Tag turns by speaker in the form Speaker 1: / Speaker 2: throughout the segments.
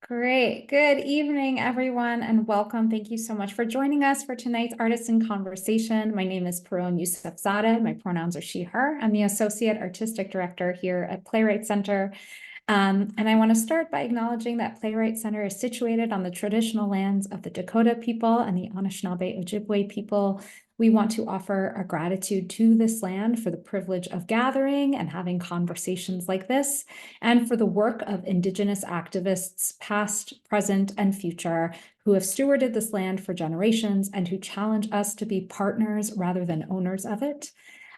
Speaker 1: Great. Good evening, everyone, and welcome. Thank you so much for joining us for tonight's Artisan Conversation. My name is Perone Yousefzadeh. My pronouns are she, her. I'm the Associate Artistic Director here at Playwrights Center. And I want to start by acknowledging that Playwrights Center is situated on the traditional lands of the Dakota people and the Anishinaabe Ojibwe people. We want to offer our gratitude to this land for the privilege of gathering and having conversations like this, and for the work of Indigenous activists, past, present, and future, who have stewarded this land for generations and who challenge us to be partners rather than owners of it.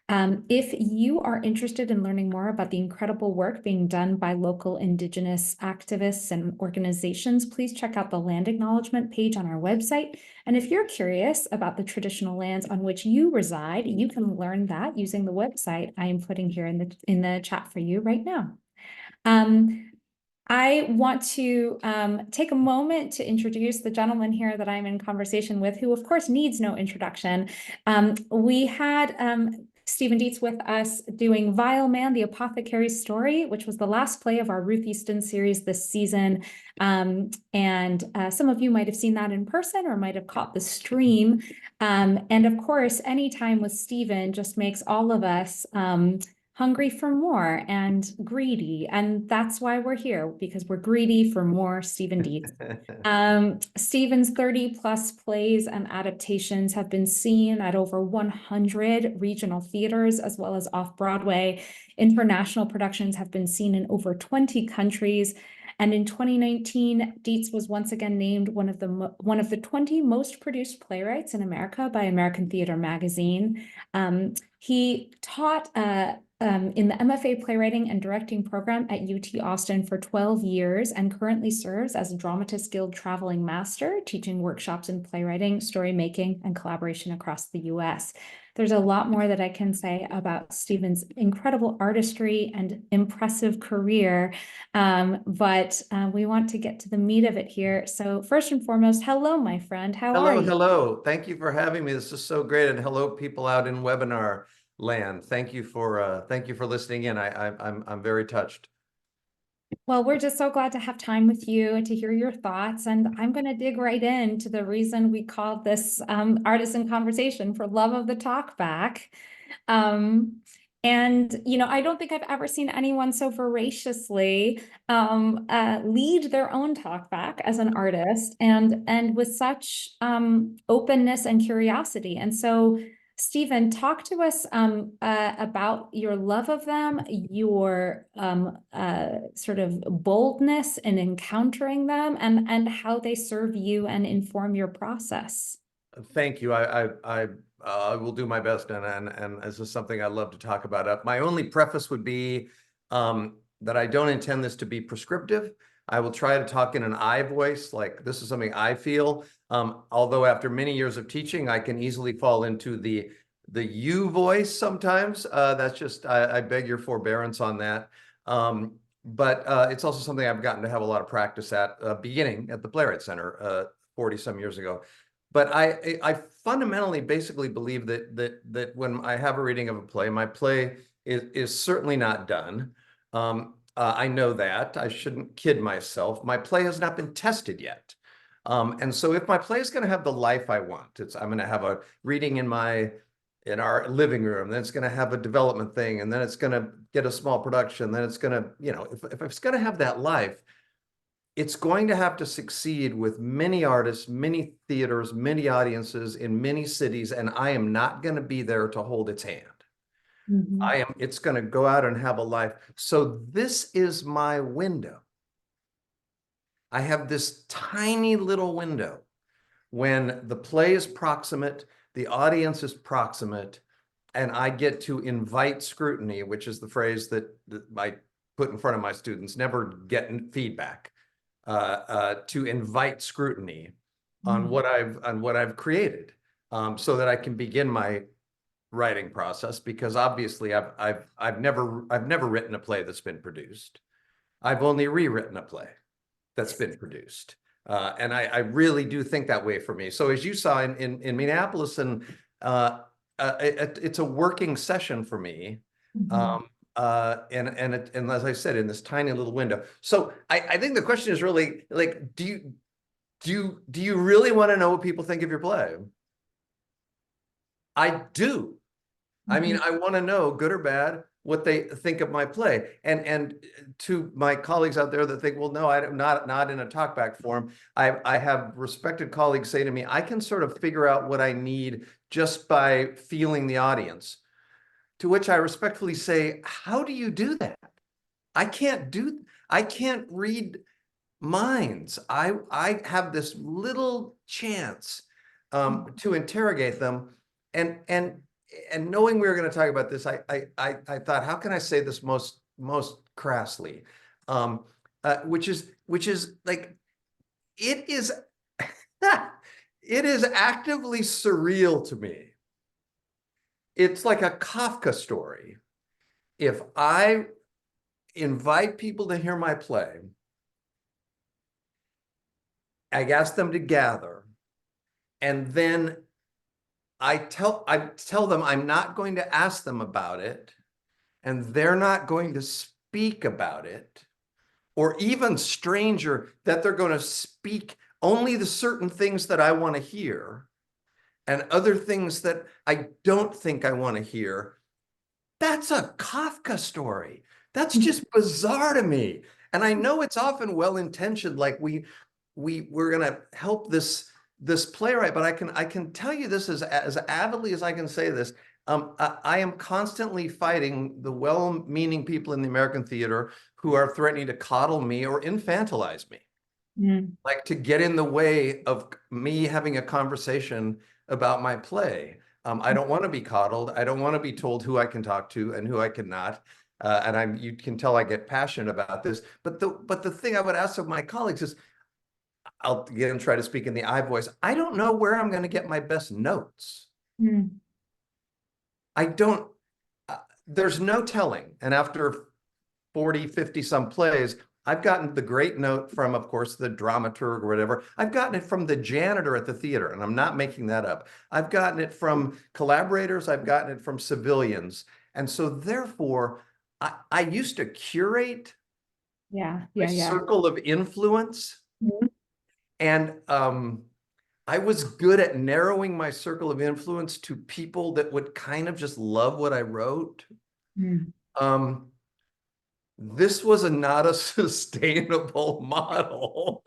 Speaker 1: If you are interested in learning more about the incredible work being done by local Indigenous activists and organizations, please check out the land acknowledgement page on our website. And if you're curious about the traditional lands on which you reside, you can learn that using the website I am putting here in the chat for you right now. I want to take a moment to introduce the gentleman here that I'm in conversation with, who of course needs no introduction. We had Stephen Dietz with us doing VIAL Man, the Apothecary's Story, which was the last play of our Ruth Easton series this season. And some of you might have seen that in person or might have caught the stream. And of course, any time with Stephen just makes all of us hungry for more and greedy. And that's why we're here, because we're greedy for more Stephen Dietz. Stephen's 30 plus plays and adaptations have been seen at over 100 regional theaters, as well as off-Broadway. International productions have been seen in over 20 countries. And in 2019, Dietz was once again named one of the 20 most produced playwrights in America by American Theater Magazine. He taught in the MFA Playwriting and Directing program at UT Austin for 12 years and currently serves as a Dramatists Guild traveling master, teaching workshops in playwriting, story making, and collaboration across the US. There's a lot more that I can say about Stephen's incredible artistry and impressive career, but we want to get to the meat of it here. So first and foremost, hello, my friend. How are you?
Speaker 2: Hello. Thank you for having me. This is so great. And hello, people out in webinar land. Thank you for listening in. I'm very touched.
Speaker 1: Well, we're just so glad to have time with you to hear your thoughts. And I'm going to dig right into the reason we called this Artisan Conversation, for love of the talkback. And, you know, I don't think I've ever seen anyone so voraciously lead their own talkback as an artist and with such openness and curiosity. And so, Stephen, talk to us about your love of them, your sort of boldness in encountering them, and how they serve you and inform your process.
Speaker 2: Thank you. I will do my best, and this is something I love to talk about. My only preface would be that I don't intend this to be prescriptive. I will try to talk in an I voice, like this is something I feel. Although after many years of teaching, I can easily fall into the you voice sometimes. That's just, I beg your forbearance on that. But it's also something I've gotten to have a lot of practice at, beginning at the Playwrights Center 40 some years ago. But I fundamentally basically believe that when I have a reading of a play, my play is certainly not done. I know that. I shouldn't kid myself. My play has not been tested yet. And so if my play is going to have the life I want, I'm going to have a reading in our living room, then it's going to have a development thing, and then it's going to get a small production, then it's going to, you know, if it's going to have that life, it's going to have to succeed with many artists, many theaters, many audiences in many cities, and I am not going to be there to hold its hand.
Speaker 1: Mm-hmm.
Speaker 2: It's going to go out and have a life. So this is my window. I have this tiny little window when the play is proximate, the audience is proximate, and I get to invite scrutiny, which is the phrase that I put in front of my students, never get feedback, to invite scrutiny on what I've created, so that I can begin my writing process, because obviously I've never written a play that's been produced. I've only rewritten a play that's been produced. And I really do think that way for me. So as you saw in Minneapolis, and it's a working session for me. and as I said, in this tiny little window. So I think the question is really like, do you really want to know what people think of your play? I do. I mean, I want to know, good or bad, what they think of my play. And to my colleagues out there that think, well, no, I'm not in a talkback form. I have respected colleagues say to me, I can sort of figure out what I need just by feeling the audience. To which I respectfully say, how do you do that? I can't read minds. I have this little chance to interrogate them, and knowing we were going to talk about this, I thought, how can I say this most crassly, which is like, it is it is actively surreal to me. It's like a Kafka story. If I invite people to hear my play, I ask them to gather, and then I tell them I'm not going to ask them about it, and they're not going to speak about it, or even stranger, that they're going to speak only the certain things that I want to hear, and other things that I don't think I want to hear. That's a Kafka story. That's just bizarre to me. And I know it's often well-intentioned, like we're going to help this playwright, but I can tell you this as avidly as I can say this. I am constantly fighting the well-meaning people in the American theater who are threatening to coddle me or infantilize me, like to get in the way of me having a conversation about my play. I don't want to be coddled. I don't want to be told who I can talk to and who I cannot. And you can tell I get passionate about this. But the thing I would ask of my colleagues is, I'll again try to speak in the I voice. I don't know where I'm going to get my best notes. I don't, there's no telling. And after 40, 50 some plays, I've gotten the great note from, of course, the dramaturg or whatever. I've gotten it from the janitor at the theater, and I'm not making that up. I've gotten it from collaborators. I've gotten it from civilians. And so therefore, I used to curate my circle of influence. And I was good at narrowing my circle of influence to people that would kind of just love what I wrote. This was not a sustainable model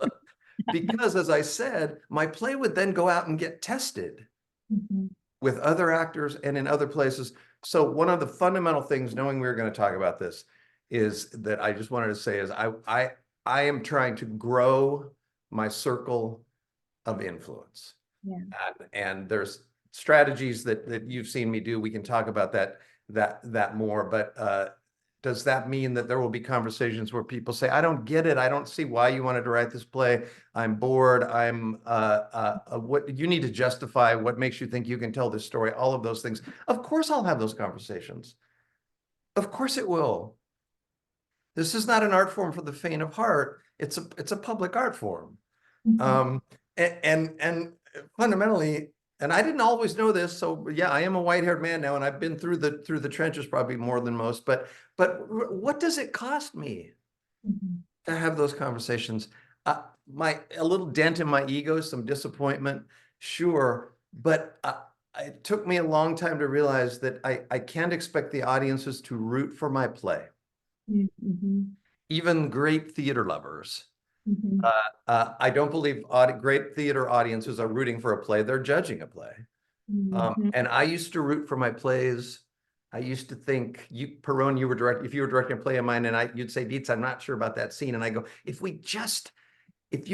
Speaker 2: because, as I said, my play would then go out and get tested with other actors and in other places. So one of the fundamental things, knowing we were going to talk about this, is that I just wanted to say is I am trying to grow my circle of influence. And there's strategies that you've seen me do. We can talk about that more, but does that mean that there will be conversations where people say, I don't get it. I don't see why you wanted to write this play. I'm bored. What you need to justify what makes you think you can tell this story, all of those things. Of course, I'll have those conversations. Of course it will. This is not an art form for the faint of heart. It's a public art form. And fundamentally, and I didn't always know this, so yeah, I am a white-haired man now, and I've been through the trenches probably more than most. But what does it cost me to have those conversations? A little dent in my ego, some disappointment, sure, but it took me a long time to realize that I can't expect the audiences to root for my play. Even great theater lovers. I don't believe great theater audiences are rooting for a play. They're judging a play. And I used to root for my plays. I used to think, Perone, if you were directing a play of mine, and you'd say, Dietz, I'm not sure about that scene. And I go, if you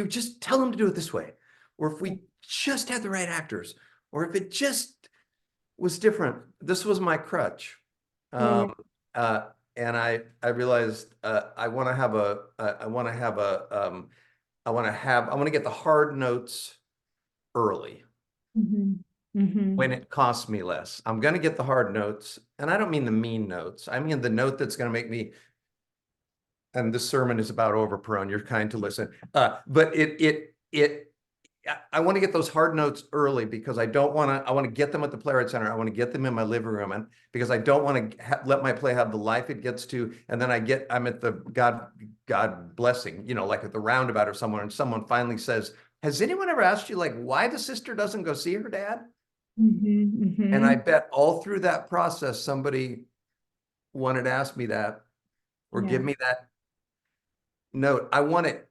Speaker 2: just tell them to do it this way, or if we just had the right actors, or if it just was different. This was my crutch. And I realized I want to get the hard notes early when it costs me less. I'm going to get the hard notes, and I don't mean the mean notes. I mean the note that's going to make me. And this sermon is about over, Perone. You're kind to listen, but I want to get those hard notes early because I don't want to, I want to get them at the Playwrights Center. I want to get them in my living room, and because I don't want to let my play have the life it gets to. And then I'm at the God blessing, like at the roundabout or somewhere, and someone finally says, has anyone ever asked you, like, why the sister doesn't go see her dad? And I bet all through that process, somebody wanted to ask me that or give me that note. I want it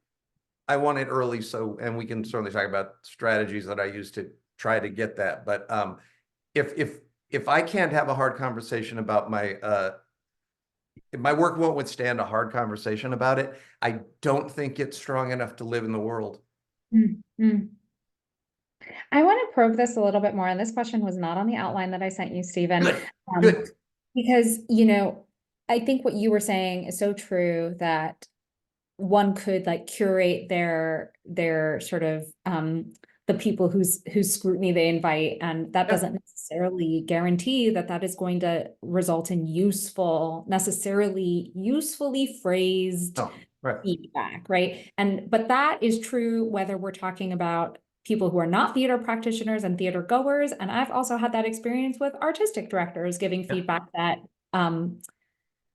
Speaker 2: early, and we can certainly talk about strategies that I use to try to get that. But if I can't have a hard conversation about my work won't withstand a hard conversation about it, I don't think it's strong enough to live in the world.
Speaker 1: I want to probe this a little bit more, and this question was not on the outline that I sent you, Stephen.
Speaker 2: Good.
Speaker 1: Because, I think what you were saying is so true, that one could like curate their sort of the people whose scrutiny they invite, and that doesn't necessarily guarantee that is going to result in necessarily usefully phrased feedback, right? But that is true whether we're talking about people who are not theater practitioners and theater goers. And I've also had that experience with artistic directors giving feedback that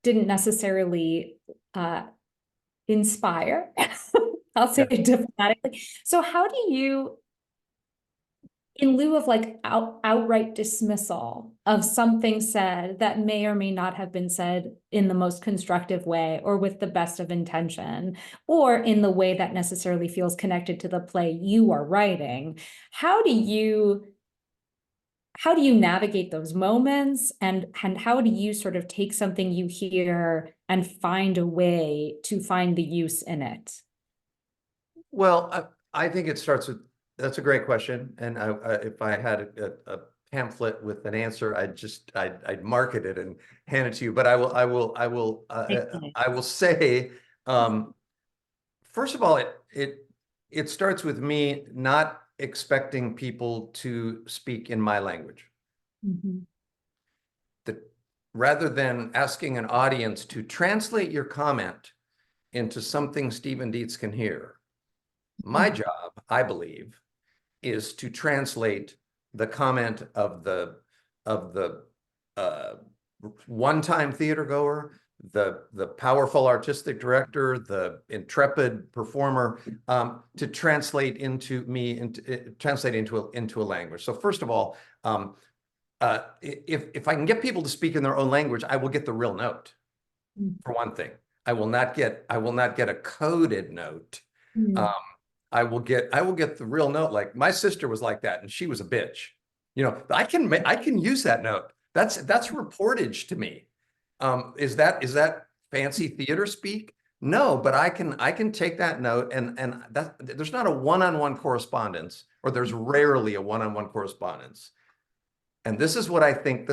Speaker 1: didn't necessarily inspire, I'll say it diplomatically. So how do you, in lieu of like outright dismissal of something said that may or may not have been said in the most constructive way or with the best of intention, or in the way that necessarily feels connected to the play you are writing, how do you navigate those moments, and how do you sort of take something you hear and find a way to find the use in it?
Speaker 2: Well, I think it starts with, that's a great question. And if I had a pamphlet with an answer, I'd market it and hand it to you. But I will say, first of all, it starts with me not expecting people to speak in my language. Rather than asking an audience to translate your comment into something Stephen Dietz can hear, my job, I believe, is to translate the comment of the one-time theater goer, the powerful artistic director, the intrepid performer, to translate into a language. So first of all, if I can get people to speak in their own language, I will get the real note. For one thing, I will not get a coded note. I will get the real note. Like my sister was like that, and she was a bitch. I can use that note. That's reportage to me. Is that fancy theater speak? No, but I can take that note, and there's not a one-on-one correspondence, or there's rarely a one-on-one correspondence. And this is what I think,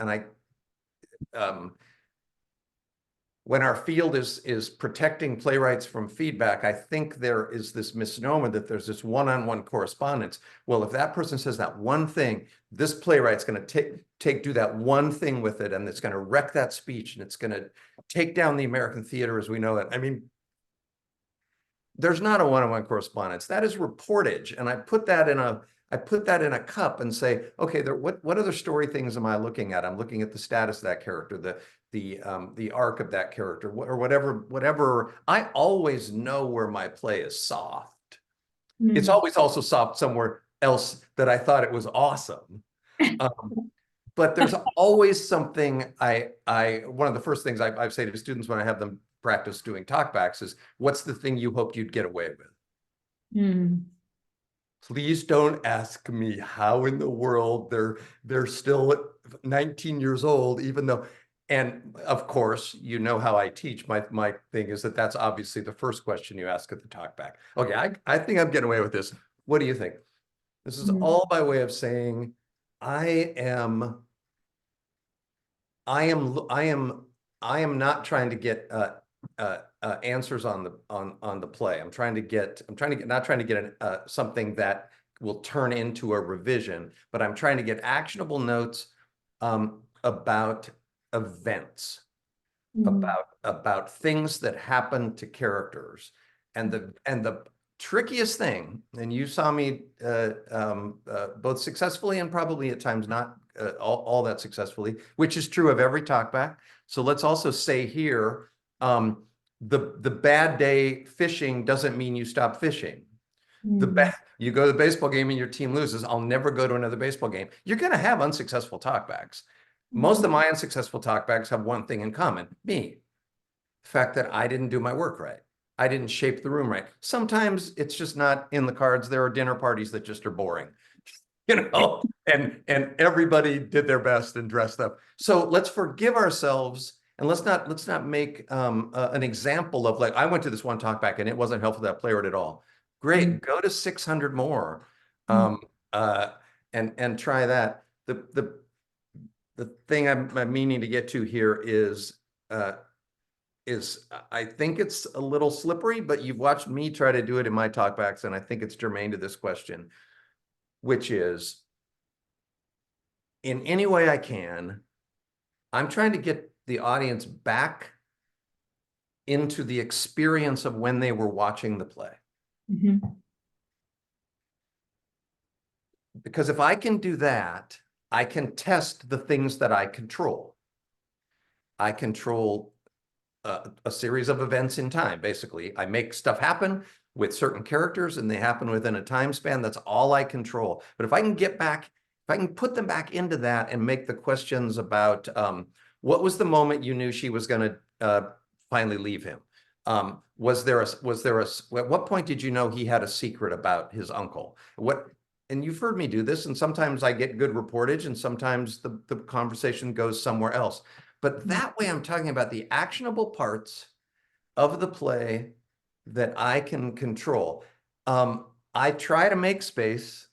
Speaker 2: and when our field is protecting playwrights from feedback, I think there is this misnomer that there's this one-on-one correspondence. Well, if that person says that one thing, this playwright's going to do that one thing with it, and it's going to wreck that speech, and it's going to take down the American theater as we know it. I mean, there's not a one-on-one correspondence. That is reportage, and I put that in a cup and say, okay, what other story things am I looking at? I'm looking at the status of that character, the arc of that character, or whatever. I always know where my play is soft. It's always also soft somewhere else that I thought it was awesome. But there's always something one of the first things I say to students when I have them practice doing talkbacks is, what's the thing you hoped you'd get away with? Please don't ask me how in the world they're still 19 years old, even though, and of course, you know how I teach. My thing is that's obviously the first question you ask at the talkback. Okay, I think I'm getting away with this. What do you think? This is all by way of saying, I am not trying to get answers on the play. I'm trying to get not trying to get something that will turn into a revision, but I'm trying to get actionable notes about events, about things that happen to characters, and trickiest thing, and you saw me both successfully and probably at times not all that successfully, which is true of every talkback. So let's also say here, the bad day fishing doesn't mean you stop fishing. You go to the baseball game and your team loses. I'll never go to another baseball game. You're going to have unsuccessful talkbacks. Most of my unsuccessful talkbacks have one thing in common: me. The fact that I didn't do my work right. I didn't shape the room right. Sometimes it's just not in the cards. There are dinner parties that just are boring, and everybody did their best and dressed up. So let's forgive ourselves, and let's not make an example of, like, I went to this one talkback and it wasn't helpful to that playwright at all. Great, go to 600 more, and try that. The thing I'm meaning to get to here is I think it's a little slippery, but you've watched me try to do it in my talkbacks, and I think it's germane to this question, which is, in any way I can, I'm trying to get the audience back into the experience of when they were watching the play. Because if I can do that, I can test the things that I control. I control a series of events in time. Basically, I make stuff happen with certain characters and they happen within a time span. That's all I control. But if I can get back, if I can put them back into that and make the questions about what was the moment you knew she was going to finally leave him? At what point did you know he had a secret about his uncle? And you've heard me do this, and sometimes I get good reportage and sometimes the conversation goes somewhere else. But that way I'm talking about the actionable parts of the play that I can control. I try to make space,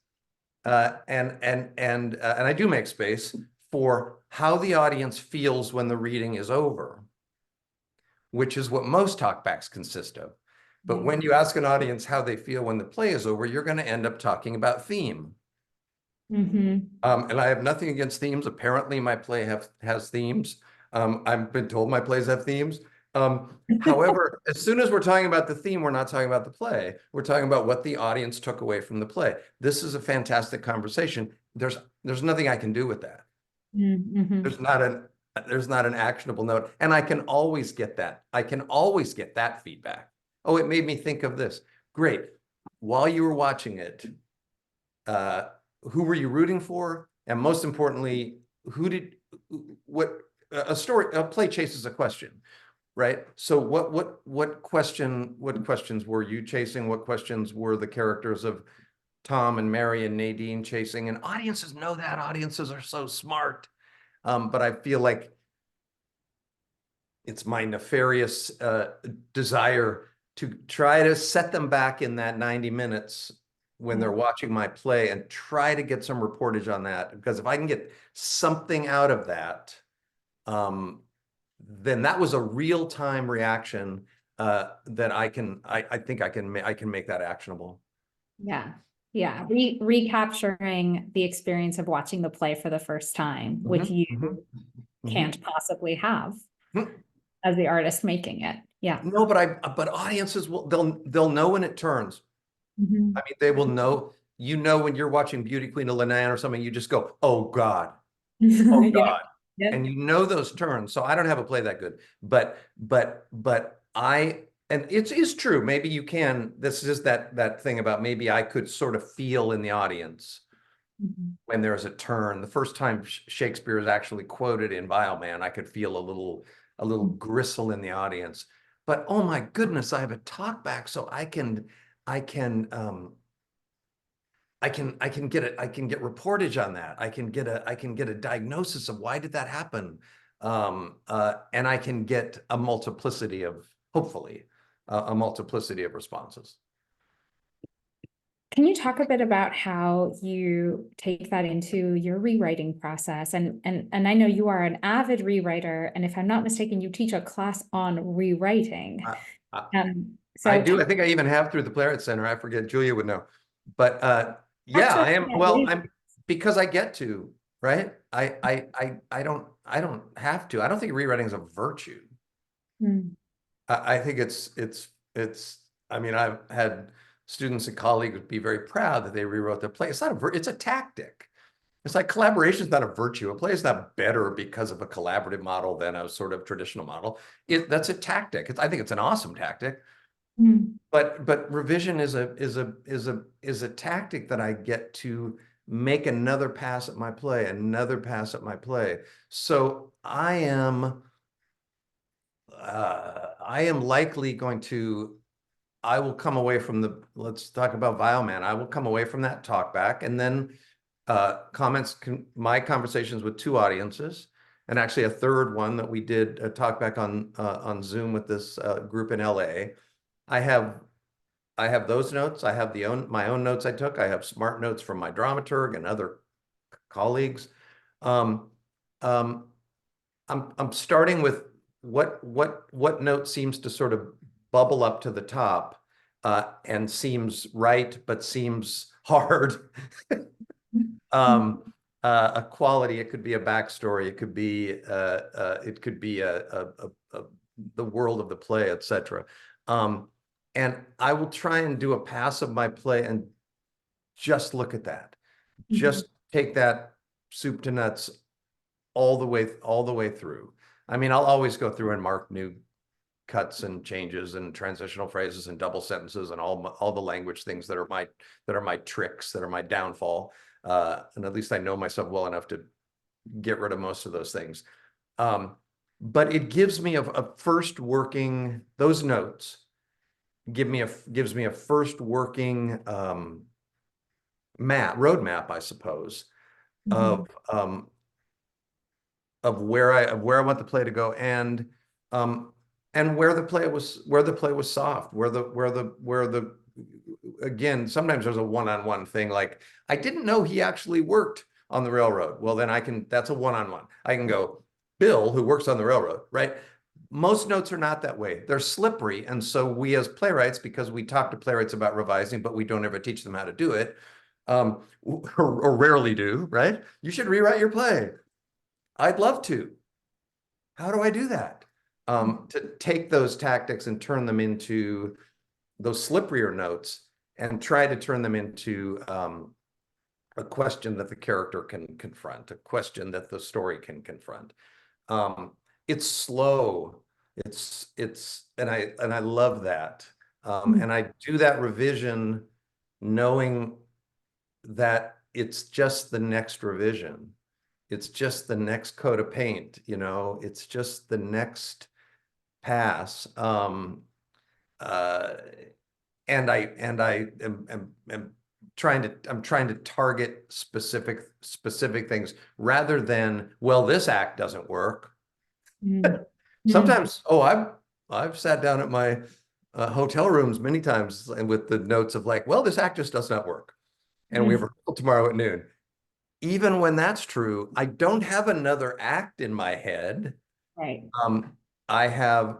Speaker 2: and I do make space for how the audience feels when the reading is over, which is what most talkbacks consist of. But when you ask an audience how they feel when the play is over, you're going to end up talking about theme. And I have nothing against themes. Apparently my play has themes. I've been told my plays have themes. However, as soon as we're talking about the theme, we're not talking about the play. We're talking about what the audience took away from the play. This is a fantastic conversation. There's nothing I can do with that. There's not an actionable note, and I can always get that. I can always get that feedback. Oh, it made me think of this. Great. While you were watching it, who were you rooting for? And most importantly, a play chases a question, right? So what questions were you chasing? What questions were the characters of Tom and Mary and Nadine chasing? And audiences know that. Audiences are so smart. But I feel like it's my nefarious desire to try to set them back in that 90 minutes when they're watching my play and try to get some reportage on that. Because if I can get something out of that, then that was a real-time reaction that I think I can make that actionable.
Speaker 1: Yeah. Recapturing the experience of watching the play for the first time, which you can't possibly have as the artist making it. Yeah.
Speaker 2: No, but audiences they'll know when it turns. I mean, they will know. When you're watching Beauty Queen of Lenan or something, you just go, "Oh God, oh God," and you know those turns. So I don't have a play that good, but and it is true. Maybe you can. This is that thing about maybe I could sort of feel in the audience when there's a turn. The first time Shakespeare is actually quoted in VIAL, man, I could feel a little gristle in the audience. But oh my goodness, I have a talkback, so I can get reportage on that. I can get a diagnosis of why did that happen, and I can get a multiplicity of, hopefully, a multiplicity of responses.
Speaker 1: Can you talk a bit about how you take that into your rewriting process? And I know you are an avid rewriter, and if I'm not mistaken, you teach a class on rewriting.
Speaker 2: So I do. I think I even have through the Playwrights Center. I forget. Julia would know. But yeah, I am. Well, because I get to, right? I don't have to. I don't think rewriting is a virtue. I think it's. I mean, I've had students and colleagues would be very proud that they rewrote their play. It's not it's a tactic. It's like collaboration is not a virtue. A play is not better because of a collaborative model than a sort of traditional model. That's a tactic. I think it's an awesome tactic. But revision is a tactic that I get to make another pass at my play, another pass at my play. So I am likely going to, I will come away from the, let's talk about VIAL Man. I will come away from that talk back, and then my conversations with two audiences, and actually a third one that we did a talk back on Zoom with this group in LA. I have those notes. I have my own notes I took. I have smart notes from my dramaturg and other colleagues. I'm starting with what note seems to sort of bubble up to the top and seems right, but seems hard. A quality. It could be a backstory. It could be the world of the play, etc. And I will try and do a pass of my play and just look at that. Just take that soup to nuts all the way through. I mean, I'll always go through and mark new cuts and changes and transitional phrases and double sentences and all the language things that are my tricks, that are my downfall. And at least I know myself well enough to get rid of most of those things. But it gives me a first working, those notes gives me a first working roadmap, I suppose, of where I want the play to go, and where the play was soft, again, sometimes there's a one-on-one thing, like, I didn't know he actually worked on the railroad. Well, then that's a one-on-one. I can go, Bill, who works on the railroad, right? Most notes are not that way. They're slippery. And so we as playwrights, because we talk to playwrights about revising, but we don't ever teach them how to do it, or rarely do, right? You should rewrite your play. I'd love to. How do I do that? To take those tactics and turn them into those slipperier notes and try to turn them into a question that the character can confront, a question that the story can confront. It's slow. And I love that. And I do that revision knowing that it's just the next revision. It's just the next coat of paint, it's just the next pass. And I am trying to target specific things rather than, well, this act doesn't work. Sometimes, I've sat down at my hotel rooms many times and with the notes of like, well, this act just does not work, and we have rehearsal tomorrow at noon. Even when that's true, I don't have another act in my head.
Speaker 1: Right.
Speaker 2: I have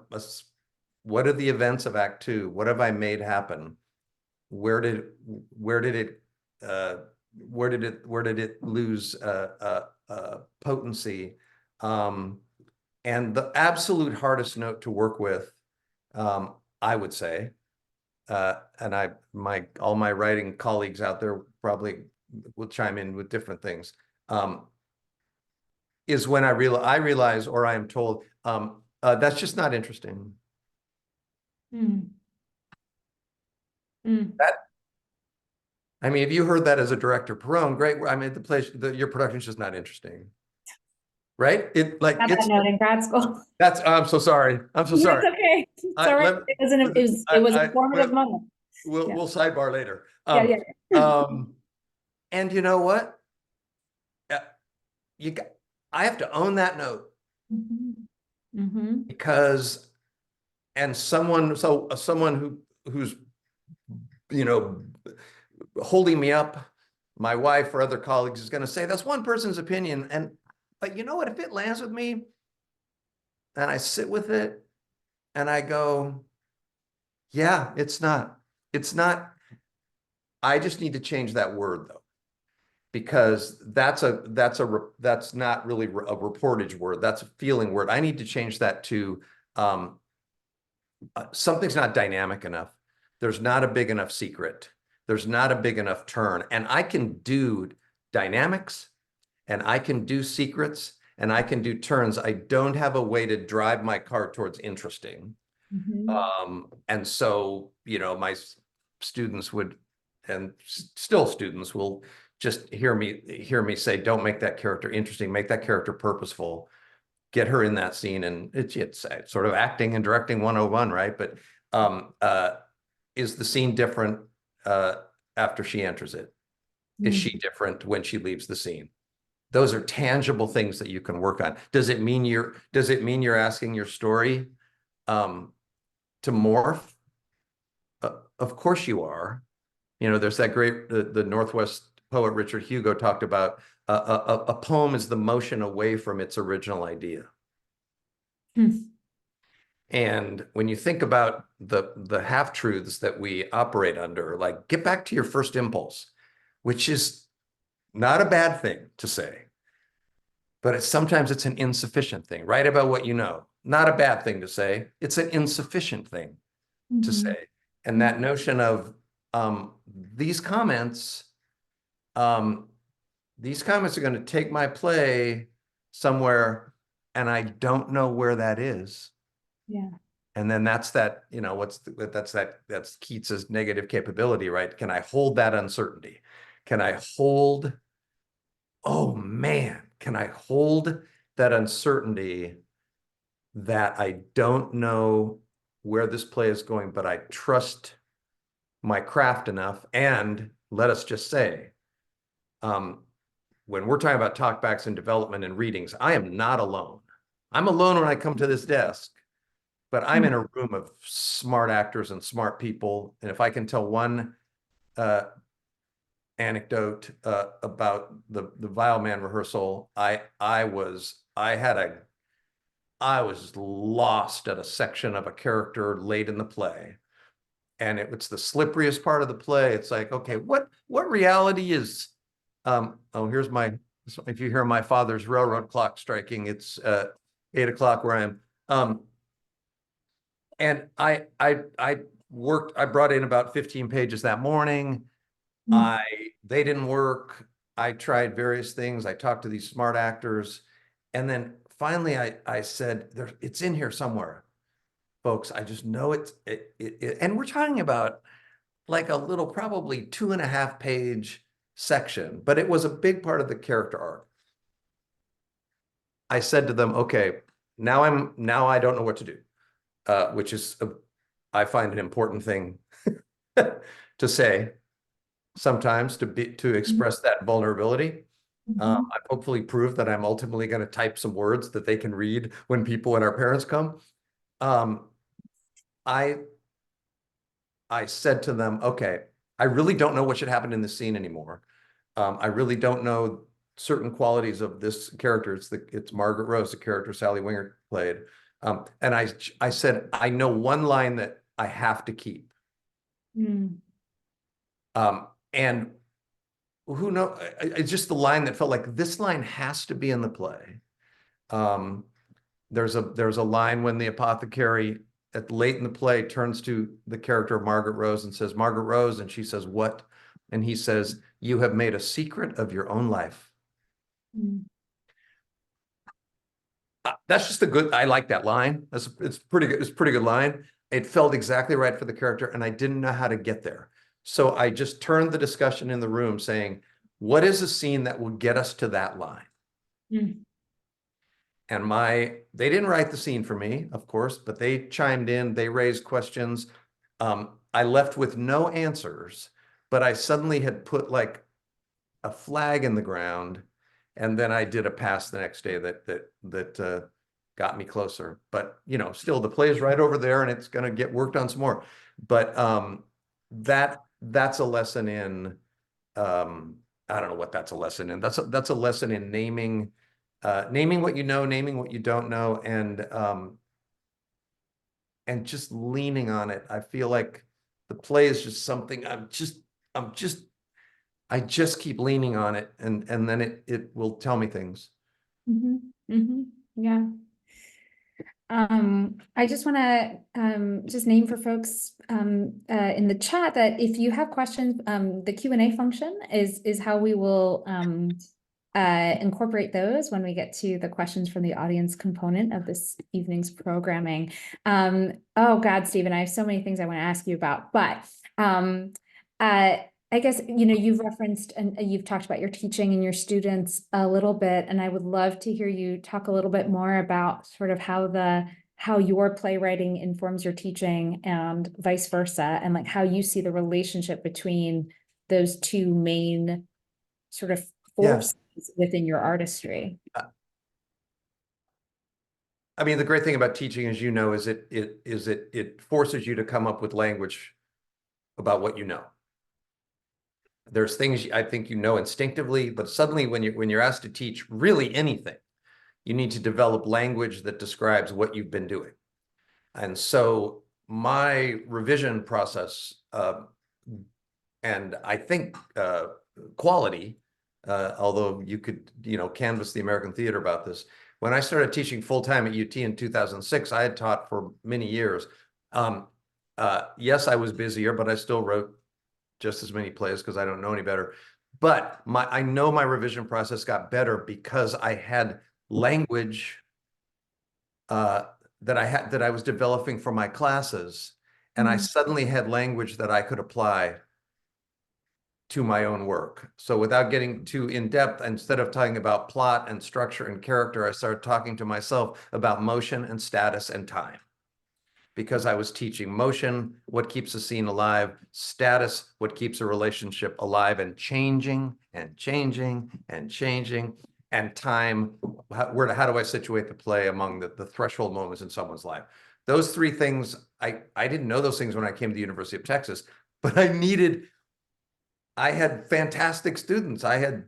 Speaker 2: what are the events of Act 2? What have I made happen? Where did it lose potency? And the absolute hardest note to work with, I would say, and all my writing colleagues out there probably will chime in with different things, is when I realize, or I am told, that's just not interesting. That, I mean, if you heard that as a director, Perone, great. I mean, your production's just not interesting, right? It's
Speaker 1: that note in grad school.
Speaker 2: I'm so sorry. I'm so sorry.
Speaker 1: It's okay. It's all right. It was a formative moment.
Speaker 2: We'll sidebar later. And you know what? I have to own that note. Because, and someone who's holding me up, my wife or other colleagues, is going to say that's one person's opinion, but you know what? If it lands with me and I sit with it and I go, yeah, it's not. I just need to change that word though, because that's not really a reportage word. That's a feeling word. I need to change that to something's not dynamic enough. there's not a big enough secret. There's not a big enough turn. And I can do dynamics, and I can do secrets, and I can do turns. I don't have a way to drive my car towards interesting. And so, my students would, and still students will just hear me say, don't make that character interesting, make that character purposeful, get her in that scene. And it's sort of acting and directing 101, right? But is the scene different after she enters it? Is she different when she leaves the scene? Those are tangible things that you can work on. Does it mean you're asking your story to morph? Of course you are. There's that great, the Northwest poet Richard Hugo talked about a poem is the motion away from its original idea. And when you think about the half-truths that we operate under, like get back to your first impulse, which is not a bad thing to say, but sometimes it's an insufficient thing. Write about what you know. Not a bad thing to say. It's an insufficient thing to say. And that notion of these comments are going to take my play somewhere, and I don't know where that is.
Speaker 1: Yeah.
Speaker 2: And then that's Keats's negative capability, right? Can I hold that uncertainty? Can I hold, oh man, can I hold that uncertainty that I don't know where this play is going, but I trust my craft enough? And let us just say, when we're talking about talkbacks and development and readings, I am not alone. I'm alone when I come to this desk, but I'm in a room of smart actors and smart people. And if I can tell one anecdote about the VIAL Man rehearsal, I was lost at a section of a character late in the play. And it's the slipperiest part of the play. It's like, okay, what reality is, here's if you hear my father's railroad clock striking, it's 8 o'clock where I am. And I brought in about 15 pages that morning. They didn't work. I tried various things. I talked to these smart actors. And then finally I said, it's in here somewhere, folks. I just know it. And we're talking about like a little, probably 2.5 page section, but it was a big part of the character arc. I said to them, okay, now I don't know what to do. Which is, I find an important thing to say sometimes, to express that vulnerability. I've hopefully proved that I'm ultimately going to type some words that they can read when people and our parents come. I said to them, okay, I really don't know what should happen in this scene anymore. I really don't know certain qualities of this character. It's Margaret Rose, the character Sally Winger played. And I said, I know one line that I have to keep. And who knows, it's just the line that felt like this line has to be in the play. There's a line when the apothecary late in the play turns to the character of Margaret Rose and says, Margaret Rose, and she says, what? And he says, you have made a secret of your own life. That's just I like that line. It's pretty good. It's a pretty good line. It felt exactly right for the character, and I didn't know how to get there. So I just turned the discussion in the room saying, what is a scene that will get us to that line? And they didn't write the scene for me, of course, but they chimed in, they raised questions. I left with no answers, but I suddenly had put like a flag in the ground. And then I did a pass the next day that got me closer. But still the play is right over there, and it's going to get worked on some more. But that's a lesson in. I don't know what that's a lesson in. That's a lesson in naming what you know, naming what you don't know, and just leaning on it. I feel like the play is just something I just keep leaning on it, and then it will tell me things.
Speaker 1: Yeah. I just want to just name for folks in the chat that if you have questions, the Q&A function is how we will incorporate those when we get to the questions from the audience component of this evening's programming. Oh God, Stephen, I have so many things I want to ask you about, but I guess, you know, you've referenced and you've talked about your teaching and your students a little bit, and I would love to hear you talk a little bit more about sort of how your playwriting informs your teaching and vice versa, and like how you see the relationship between those two main sort of forces within your artistry.
Speaker 2: I mean, the great thing about teaching, as you know, is it forces you to come up with language about what you know. There's things I think you know instinctively, but suddenly when you're asked to teach really anything, you need to develop language that describes what you've been doing. And so my revision process, and I think quality, although you could, you know, canvass the American theater about this. When I started teaching full-time at UT in 2006, I had taught for many years. Yes, I was busier, but I still wrote just as many plays because I don't know any better. But I know my revision process got better because I had language that I was developing for my classes, and I suddenly had language that I could apply to my own work. So without getting too in depth, instead of talking about plot and structure and character, I started talking to myself about motion and status and time. Because I was teaching motion, what keeps a scene alive, status, what keeps a relationship alive and changing and changing and changing, and time, how do I situate the play among the threshold moments in someone's life? Those three things, I didn't know those things when I came to the University of Texas, but I had fantastic students. I had,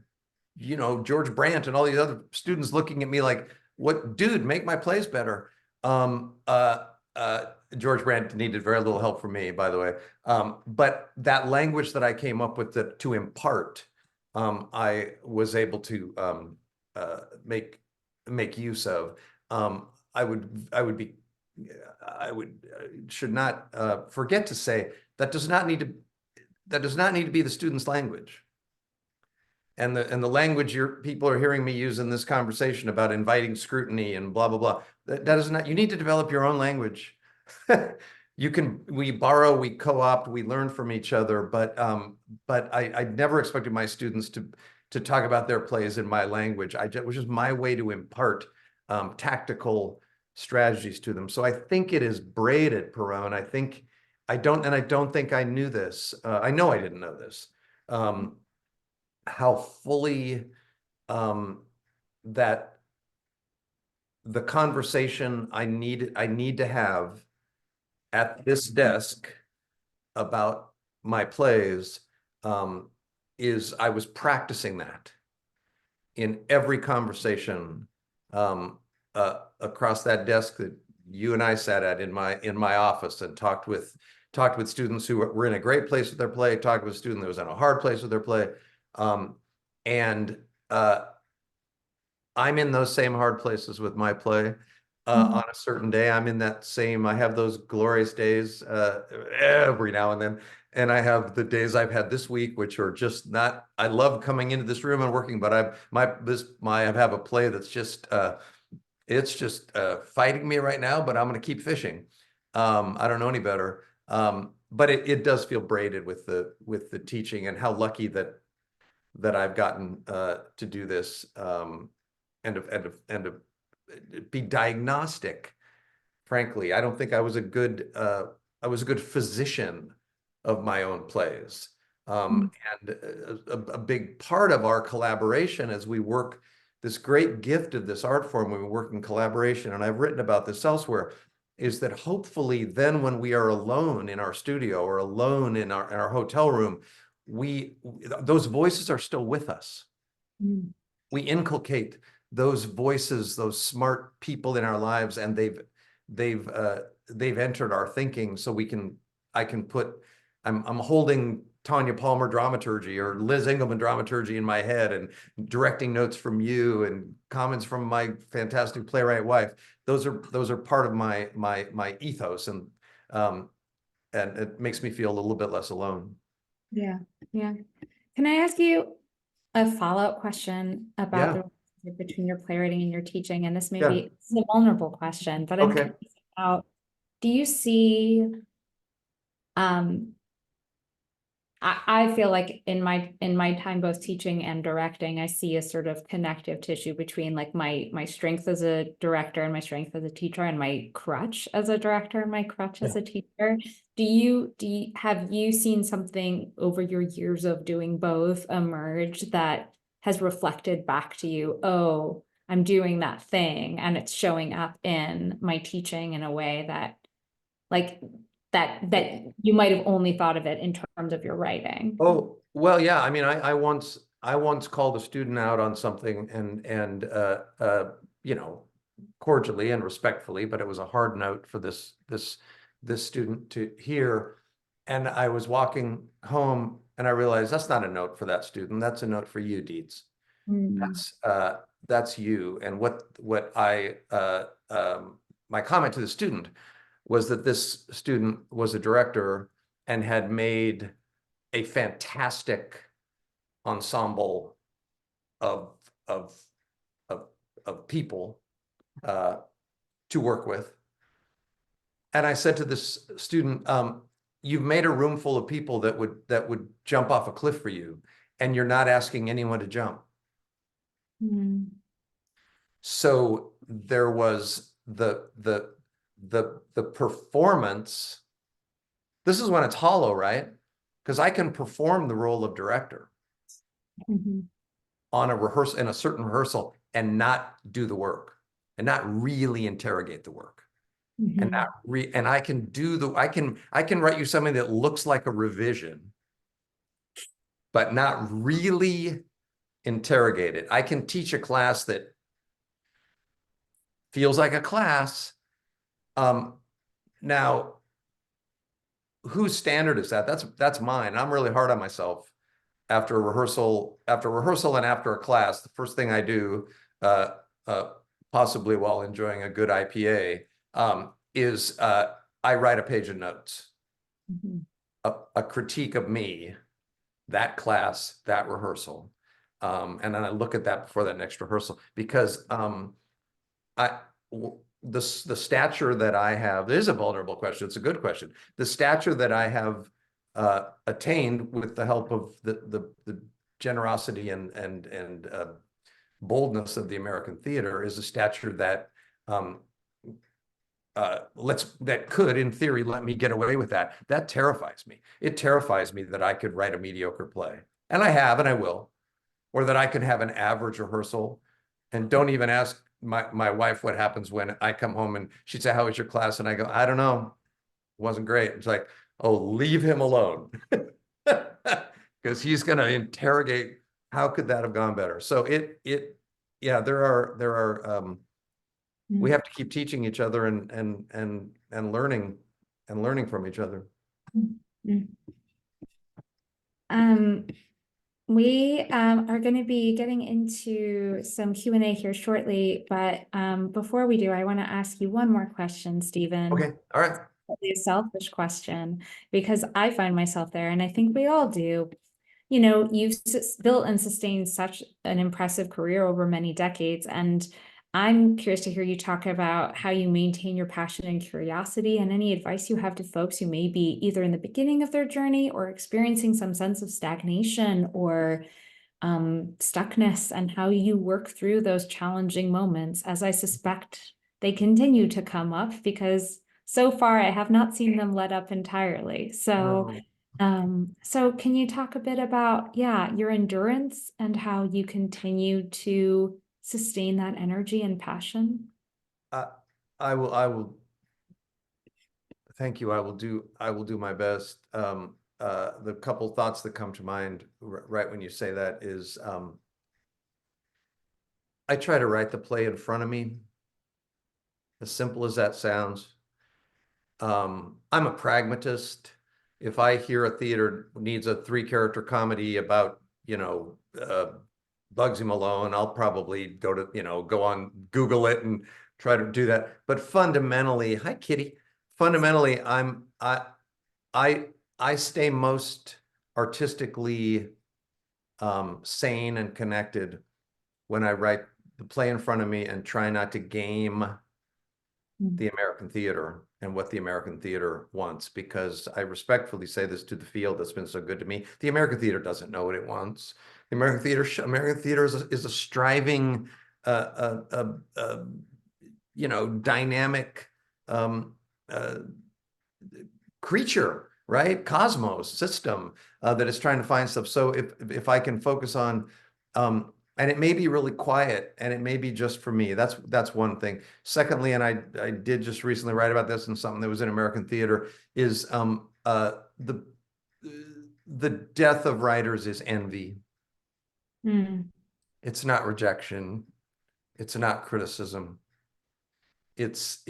Speaker 2: you know, George Brandt and all these other students looking at me like, what, dude, make my plays better. George Brandt needed very little help from me, by the way. But that language that I came up with to impart, I was able to make use of. Should not forget to say that does not need to be the student's language. And the language people are hearing me use in this conversation about inviting scrutiny and blah, blah, blah. That is not, you need to develop your own language. We borrow, we co-opt, we learn from each other, but I never expected my students to talk about their plays in my language. It was just my way to impart tactical strategies to them. So I think it is braided, Perone. I don't think I knew this. I know I didn't know this. How fully that the conversation I need to have at this desk about my plays is I was practicing that in every conversation across that desk that you and I sat at in my office, and talked with students who were in a great place with their play, talked with a student that was in a hard place with their play. I'm in those same hard places with my play. On a certain day, I have those glorious days every now and then. And I have the days I've had this week, which are just not, I love coming into this room and working, but I have a play that's just, it's just fighting me right now, but I'm going to keep fishing. I don't know any better. But it does feel braided with the teaching, and how lucky that I've gotten to do this, and to be diagnostic. Frankly, I don't think I was a good physician of my own plays. And a big part of our collaboration as we work, this great gift of this art form, when we work in collaboration, and I've written about this elsewhere, is that hopefully then when we are alone in our studio or alone in our hotel room, those voices are still with us. We inculcate those voices, those smart people in our lives, and they've entered our thinking, so I can put I'm holding Tanya Palmer dramaturgy or Liz Engelman dramaturgy in my head, and directing notes from you and comments from my fantastic playwright wife. Those are part of my ethos, and it makes me feel a little bit less alone.
Speaker 1: Yeah, yeah. Can I ask you a follow-up question about
Speaker 2: Yeah.
Speaker 1: the relationship between your playwriting and your teaching? And this may
Speaker 2: Yeah.
Speaker 1: be a vulnerable question, but I'm
Speaker 2: Okay.
Speaker 1: curious about, do you see, um, I feel like in my time both teaching and directing, I see a sort of connective tissue between like my strength as a director and my strength as a teacher, and my crutch as a director and my crutch as a teacher. Have you seen something over your years of doing both emerge that has reflected back to you, oh, I'm doing that thing and it's showing up in my teaching in a way that like that you might have only thought of it in terms of your writing?
Speaker 2: Oh, well, yeah. I mean, I once called a student out on something, and you know, cordially and respectfully, but it was a hard note for this student to hear. And I was walking home and I realized that's not a note for that student. That's a note for you, Dietz.
Speaker 1: Mm.
Speaker 2: That's you. And what I my comment to the student was that this student was a director and had made a fantastic ensemble of of of, of people to work with. And I said to this student, you've made a room full of people that would jump off a cliff for you, and you're not asking anyone to jump.
Speaker 1: Mm.
Speaker 2: So there was the performance. This is when it's hollow, right? Because I can perform the role of director
Speaker 1: Mhm.
Speaker 2: on a rehearsal, in a certain rehearsal, and not do the work, and not really interrogate the work, and
Speaker 1: Mhm.
Speaker 2: and I can do I can write you something that looks like a revision, but not really interrogate it. I can teach a class that feels like a class. Now, whose standard is that? That's mine. I'm really hard on myself after a rehearsal, and after a class. The first thing I do, uh, possibly while enjoying a good IPA, is I write a page of notes,
Speaker 1: Mhm.
Speaker 2: a critique of me, that class, that rehearsal, and then I look at that before that next rehearsal, because I the stature that I have, is a vulnerable question. It's a good question. The stature that I have attained with the help of the generosity and boldness of the American theater is a stature that that could, in theory, let me get away with that. That terrifies me. It terrifies me that I could write a mediocre play, and I have, and I will, or that I could have an average rehearsal. And don't even ask my wife what happens when I come home and she'd say, how was your class? And I go, I don't know. It wasn't great. It's like, oh, leave him alone. Because he's going to interrogate, how could that have gone better? So yeah, we
Speaker 1: Mm.
Speaker 2: have to keep teaching each other and learning from each other.
Speaker 1: Mm. Um, we are going to be getting into some Q&A here shortly, but before we do, I want to ask you one more question, Stephen.
Speaker 2: Okay, all right.
Speaker 1: A selfish question, because I find myself there, and I think we all do. You know, you've built and sustained such an impressive career over many decades, and I'm curious to hear you talk about how you maintain your passion and curiosity, and any advice you have to folks who may be either in the beginning of their journey or experiencing some sense of stagnation or stuckness, and how you work through those challenging moments, as I suspect they continue to come up, because so far I have not seen them let up entirely. So, so can you talk a bit about, yeah, your endurance and how you continue to sustain that energy and passion?
Speaker 2: I will thank you. I will do my best. The couple thoughts that come to mind right when you say that is, I try to write the play in front of me, as simple as that sounds. I'm a pragmatist. if I hear a theater needs a 3-character comedy about, Bugsy Malone, I'll probably go on Google it and try to do that. But fundamentally, hi Kitty. Fundamentally, I stay most artistically sane and connected when I write the play in front of me and try not to game the American theater and what the American theater wants, because I respectfully say this to the field that's been so good to me. The American theater doesn't know what it wants. The American theater is a striving, dynamic creature, right? Cosmos system that is trying to find stuff. So if I can focus on, and it may be really quiet, and it may be just for me. That's one thing. Secondly, and I did just recently write about this in something that was in American theater, is the death of writers is envy. It's not rejection. It's not criticism. It's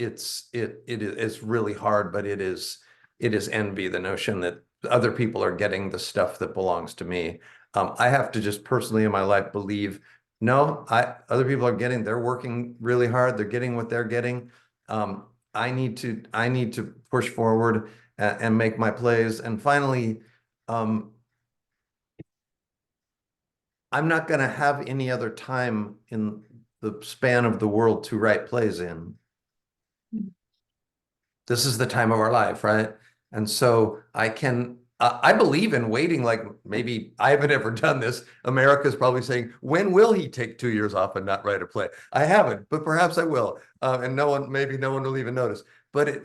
Speaker 2: really hard, but it is envy, the notion that other people are getting the stuff that belongs to me. I have to just personally in my life believe, no, other people are they're working really hard. They're getting what they're getting. I need to push forward and make my plays. And finally, I'm not going to have any other time in the span of the world to write plays in. This is the time of our life, right? And so I believe in waiting. Like, maybe I haven't ever done this. America's probably saying, when will he take 2 years off and not write a play? I haven't, but perhaps I will. And maybe no one will even notice. But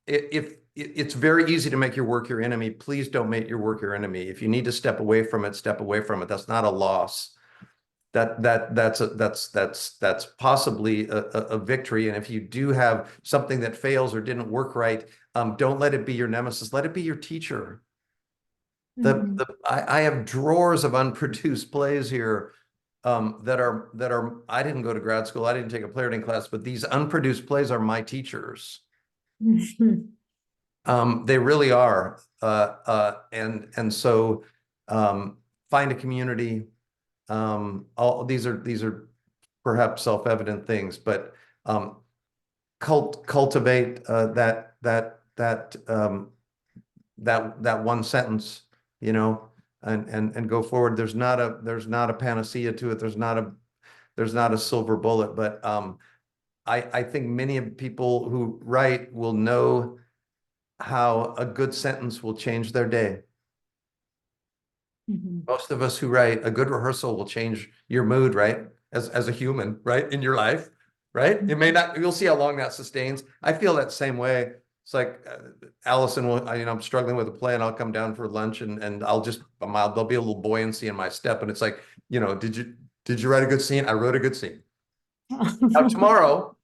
Speaker 2: if it's very easy to make your work your enemy, please don't make your work your enemy. If you need to step away from it, step away from it. That's not a loss. That's possibly a victory. And if you do have something that fails or didn't work right, don't let it be your nemesis. Let it be your teacher. I have drawers of unproduced plays here that are I didn't go to grad school. I didn't take a playwriting class, but these unproduced plays are my teachers. They really are. And so find a community. All these are perhaps self-evident things, but cultivate that one sentence, and go forward. There's not a panacea to it. There's not a silver bullet, but I think many of people who write will know how a good sentence will change their day. Most of us who write, a good rehearsal will change your mood, right? As a human, right? In your life, right? It may not, you'll see how long that sustains. I feel that same way. It's like Allison will, I'm struggling with a play and I'll come down for lunch and there'll be a little buoyancy in my step. And it's like, did you write a good scene? I wrote a good scene. Now tomorrow,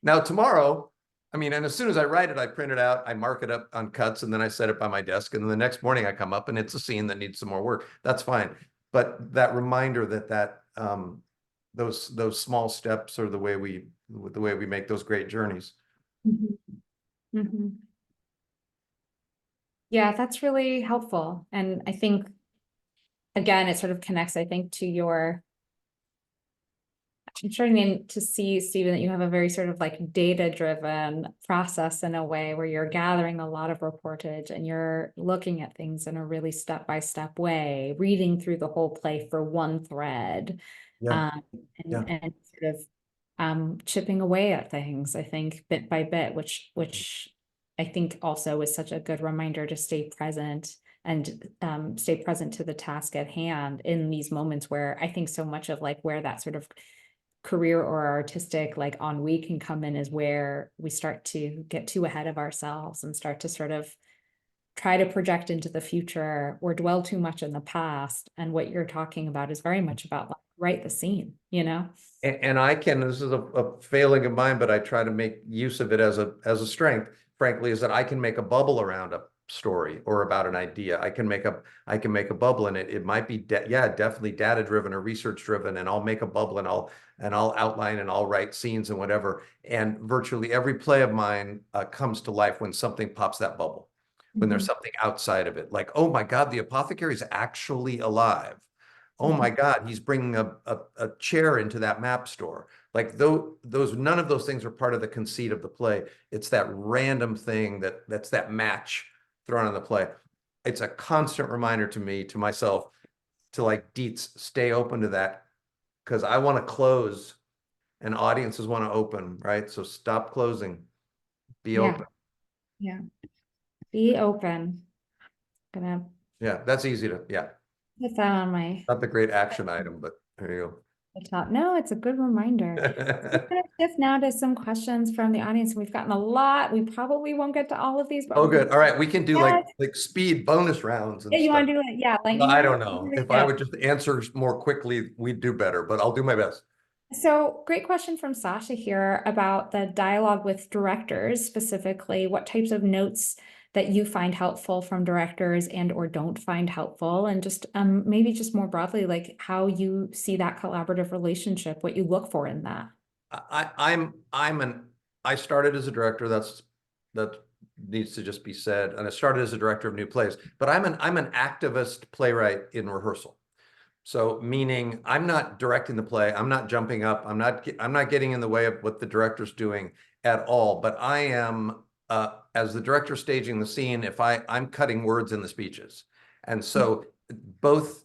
Speaker 2: and as soon as I write it, I print it out, I mark it up on cuts, and then I set it by my desk. And then the next morning I come up and it's a scene that needs some more work. That's fine. But that reminder that those small steps are the way we make those great journeys.
Speaker 1: Yeah, that's really helpful. And I think, again, it sort of connects, I think, to I'm starting to see, Stephen, that you have a very sort of like data-driven process in a way where you're gathering a lot of reportage and you're looking at things in a really step-by-step way, reading through the whole play for one thread, and sort of chipping away at things, I think, bit by bit, which I think also is such a good reminder to stay present and stay present to the task at hand in these moments where I think so much of like where that sort of career or artistic like ennui can come in is where we start to get too ahead of ourselves and start to sort of try to project into the future or dwell too much in the past. And what you're talking about is very much about like, write the scene, And
Speaker 2: this is a failing of mine, but I try to make use of it as a strength, frankly, is that I can make a bubble around a story or about an idea. I can make a bubble in it. It might be definitely data driven or research driven, and I'll make a bubble and I'll outline and I'll write scenes and whatever. And virtually every play of mine comes to life when something pops that bubble. when there's
Speaker 1: Mhm.
Speaker 2: something outside of it. Like, oh my God, the apothecary is actually alive. Oh my God, he's bringing a chair into that map store. Like those, none of those things are part of the conceit of the play. It's that random thing that's that match thrown in the play. It's a constant reminder to me, to myself, to like, Dietz, stay open to that, because I want to close and audiences want to open, right? So stop closing, be
Speaker 1: Yeah,
Speaker 2: open.
Speaker 1: yeah. Be open. Gonna
Speaker 2: Yeah, that's easy to, yeah,
Speaker 1: put that on my
Speaker 2: not the great action item, but there you
Speaker 1: top. No, it's a good reminder. We're
Speaker 2: go.
Speaker 1: gonna shift now to some questions from the audience. We've gotten a lot. We probably won't get to all of these, but
Speaker 2: Oh, good. All right, we can do
Speaker 1: yes.
Speaker 2: like speed bonus rounds and
Speaker 1: Yeah, you
Speaker 2: stuff.
Speaker 1: want to do it? Yeah, lightning
Speaker 2: I
Speaker 1: round.
Speaker 2: don't know. If I would just answer more quickly, we'd do better, but I'll do my best.
Speaker 1: So great question from Sasha here about the dialogue with directors, specifically what types of notes that you find helpful from directors and or don't find helpful, and just maybe just more broadly, like how you see that collaborative relationship, what you look for in that.
Speaker 2: I started as a director. That needs to just be said. And I started as a director of new plays, but I'm an activist playwright in rehearsal. So meaning I'm not directing the play, I'm not jumping up, I'm not getting in the way of what the director's doing at all. But I am, as the director staging the scene, if I'm cutting words in the speeches. And so both,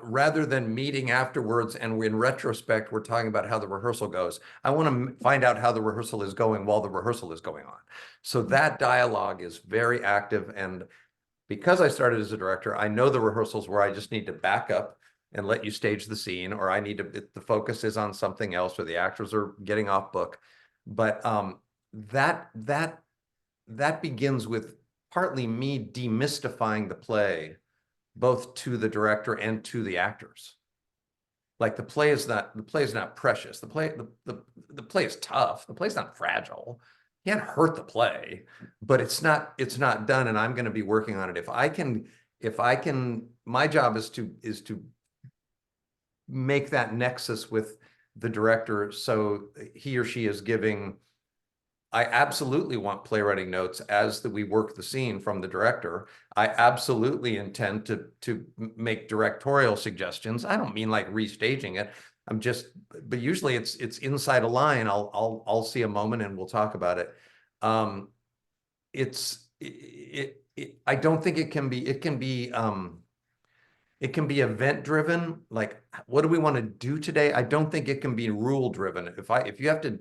Speaker 2: rather than meeting afterwards and in retrospect, we're talking about how the rehearsal goes. I want to find out how the rehearsal is going while the rehearsal is going on. So that dialogue is very active. And because I started as a director, I know the rehearsals where I just need to back up and let you stage the scene, or I need to, the focus is on something else, or the actors are getting off book. But that begins with partly me demystifying the play, both to the director and to the actors. Like the play is not precious. The play is tough. The play's not fragile. You can't hurt the play, but it's not done, and I'm going to be working on it. If I can, my job is to make that nexus with the director, so he or she is giving. I absolutely want playwriting notes as we work the scene from the director. I absolutely intend to make directorial suggestions. I don't mean like restaging it. But usually it's inside a line. I'll see a moment and we'll talk about it. I don't think it can be. It can be event driven. Like, what do we want to do today? I don't think it can be rule driven. If you have to.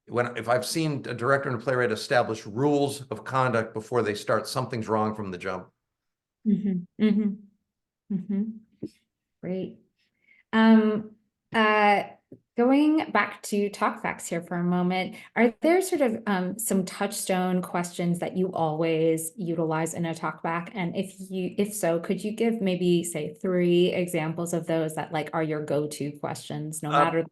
Speaker 2: If I've seen a director and a playwright establish rules of conduct before they start, something's wrong from the jump.
Speaker 1: Great. Uh, Going back to talkbacks here for a moment, are there sort of some touchstone questions that you always utilize in a talkback? And if so, could you give maybe say 3 examples of those that like are your go-to questions, no matter?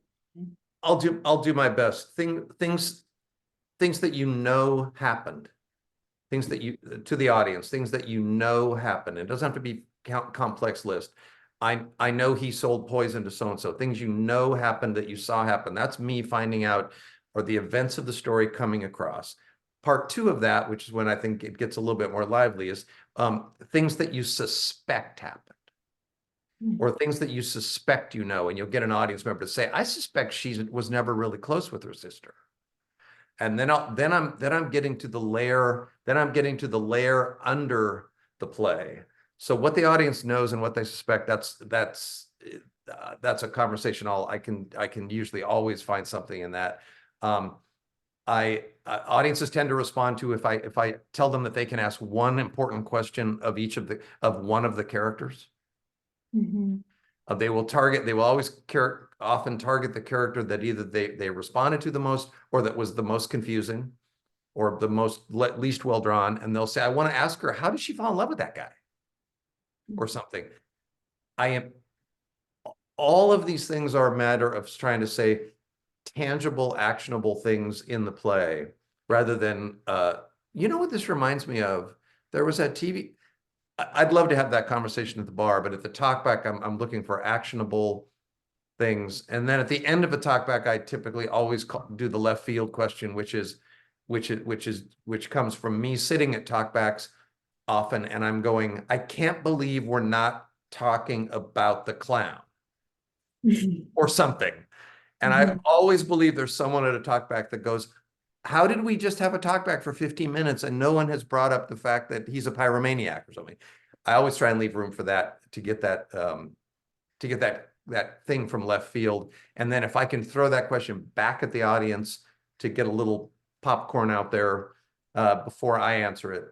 Speaker 2: I'll do my best. Things that you know happened. Things that you, to the audience, things that you know happened. It doesn't have to be complex list. I know he sold poison to so-and-so. Things you know happened that you saw happen. That's me finding out, or the events of the story coming across. Part 2 of that, which is when I think it gets a little bit more lively, is things that you suspect happened. Or things that you suspect you know, and you'll get an audience member to say, I suspect she was never really close with her sister. And then I'm getting to the layer, under the play. So what the audience knows and what they suspect, that's a conversation I can usually always find something in that. Audiences tend to respond to if I tell them that they can ask one important question of one of the characters. They will always often target the character that either they responded to the most, or that was the most confusing, or the least well drawn, and they'll say, I want to ask her, how did she fall in love with that guy? Or something. All of these things are a matter of trying to say tangible, actionable things in the play, rather than, you know what this reminds me of? There was that TV, I'd love to have that conversation at the bar, but at the talkback, I'm looking for actionable things. And then at the end of a talkback, I typically always do the left field question, which comes from me sitting at talkbacks often, and I'm going, I can't believe we're not talking about the clown or something. And I've always believed there's someone at a talkback that goes, how did we just have a talkback for 15 minutes and no one has brought up the fact that he's a pyromaniac or something? I always try and leave room for that, to get that that thing from left field. And then if I can throw that question back at the audience to get a little popcorn out there before I answer it.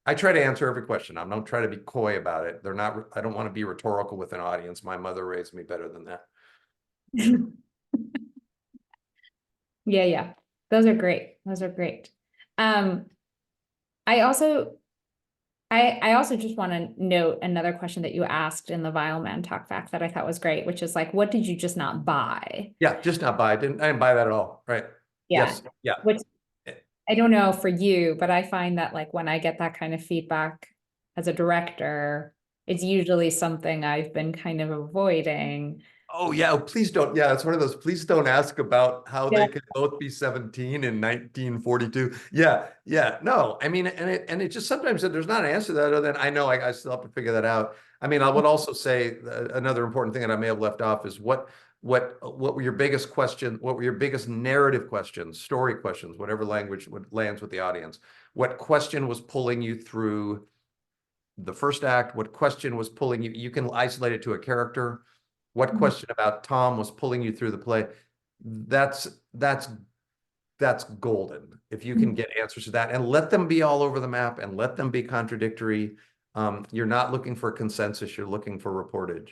Speaker 2: I try to answer every question. I don't try to be coy about it. I don't want to be rhetorical with an audience. My mother raised me better than that.
Speaker 1: Yeah. Those are great. Those are great. I also just want to note another question that you asked in the VIAL Man Talkback that I thought was great, which is like, what did you just not buy?
Speaker 2: Yeah, just not buy. I didn't buy that at all. Right.
Speaker 1: Yeah.
Speaker 2: Yes. Yeah.
Speaker 1: Which I don't know for you, but I find that like when I get that kind of feedback as a director, it's usually something I've been kind of avoiding.
Speaker 2: Oh yeah, please don't. Yeah, it's one of those, please don't ask about how
Speaker 1: Yeah.
Speaker 2: they could both be 17 in 1942. Yeah, no, I mean, and it just, sometimes there's not an answer to that other than, I know I still have to figure that out. I mean, I would also say another important thing that I may have left off is what were your biggest questions? What were your biggest narrative questions, story questions, whatever language lands with the audience? What question was pulling you through the first act? What question was pulling you? You can isolate it to a character. What question about Tom was pulling you through the play? That's golden. If you can get answers to that and let them be all over the map and let them be contradictory. You're not looking for consensus, you're looking for reportage.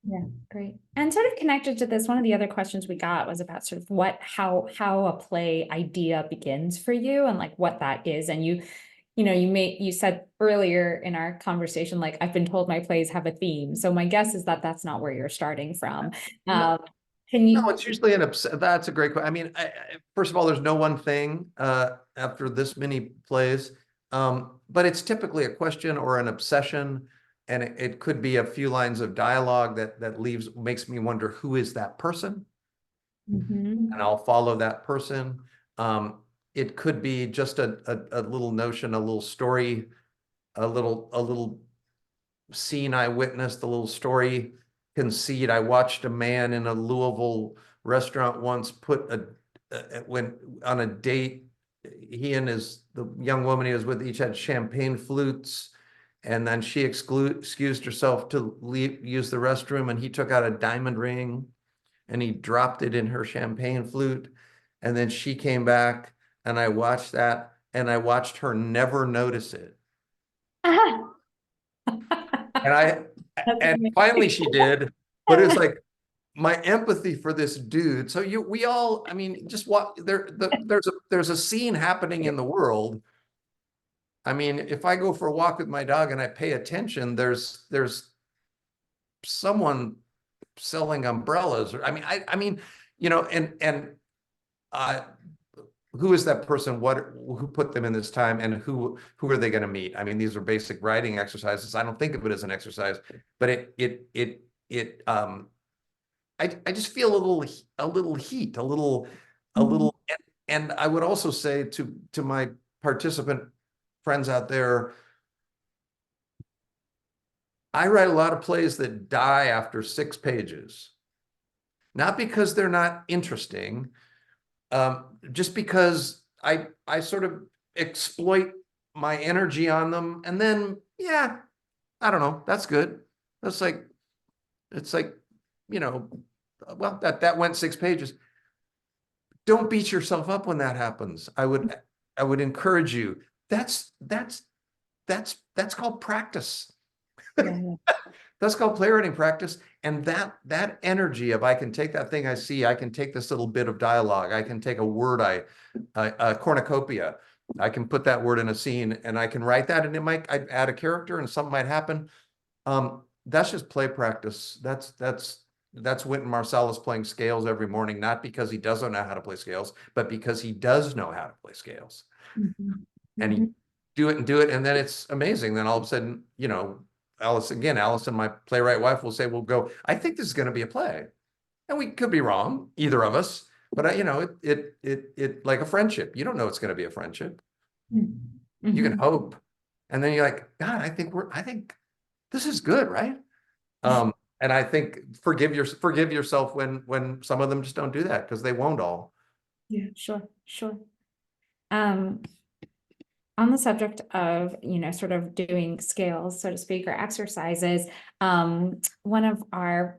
Speaker 1: Yeah, great. And sort of connected to this, one of the other questions we got was about sort of how a play idea begins for you and like what that is. And you said earlier in our conversation, like, I've been told my plays have a theme. So my guess is that that's not where you're starting from.
Speaker 2: No,
Speaker 1: Can you?
Speaker 2: no, it's usually that's a great question. I mean, first of all, there's no one thing after this many plays, but it's typically a question or an obsession, and it could be a few lines of dialogue that makes me wonder, who is that person? And I'll follow that person. It could be just a little notion, a little story, a little scene I witnessed, a little story conceit. I watched a man in a Louisville restaurant once put when on a date, he and the young woman he was with each had champagne flutes, and then she excused herself to use the restroom, and he took out a diamond ring and he dropped it in her champagne flute, and then she came back, and I watched that, and I watched her never notice it. And finally she did, but it's like my empathy for this dude. So we all, I mean, just what there's a scene happening in the world. I mean, if I go for a walk with my dog and I pay attention, there's someone selling umbrellas. I mean, who is that person? Who put them in this time, and who are they going to meet? I mean, these are basic writing exercises. I don't think of it as an exercise, but I just feel a little heat, a little, and I would also say to my participant friends out there, I write a lot of plays that die after 6 pages, not because they're not interesting, just because I sort of exploit my energy on them, and then, yeah, I don't know, that's good. It's like, well, that went 6 pages. Don't beat yourself up when that happens. I would encourage you. That's called practice.
Speaker 1: Yeah.
Speaker 2: That's called playwriting practice. And that energy of, I can take that thing I see, I can take this little bit of dialogue, I can take a word, a cornucopia, I can put that word in a scene, and I can write that, and I'd add a character and something might happen. That's just play practice. That's Wynton Marsalis playing scales every morning, not because he doesn't know how to play scales, but because he does know how to play scales. And he do it, and then it's amazing. Then all of a sudden, Allison, my playwright wife, will say, we'll go, I think this is going to be a play. And we could be wrong, either of us, but it like a friendship. You don't know it's going to be a friendship. You can hope. And then you're like, God, I think this is good, right? And I think forgive yourself when some of them just don't do that, because they won't all.
Speaker 1: Yeah, sure, sure. Um, on the subject of, sort of doing scales, so to speak, or exercises, one of our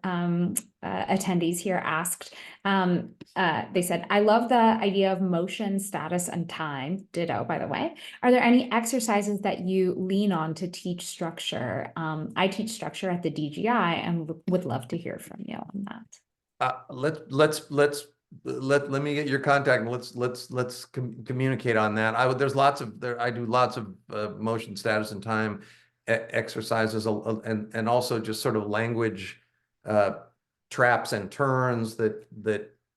Speaker 1: attendees here asked, they said, I love the idea of motion, status, and time. Ditto, by the way. Are there any exercises that you lean on to teach structure? I teach structure at the DGI and would love to hear from you on that.
Speaker 2: Let me get your contact and let's communicate on that. I do lots of motion, status, and time exercises, and also just sort of language traps and turns that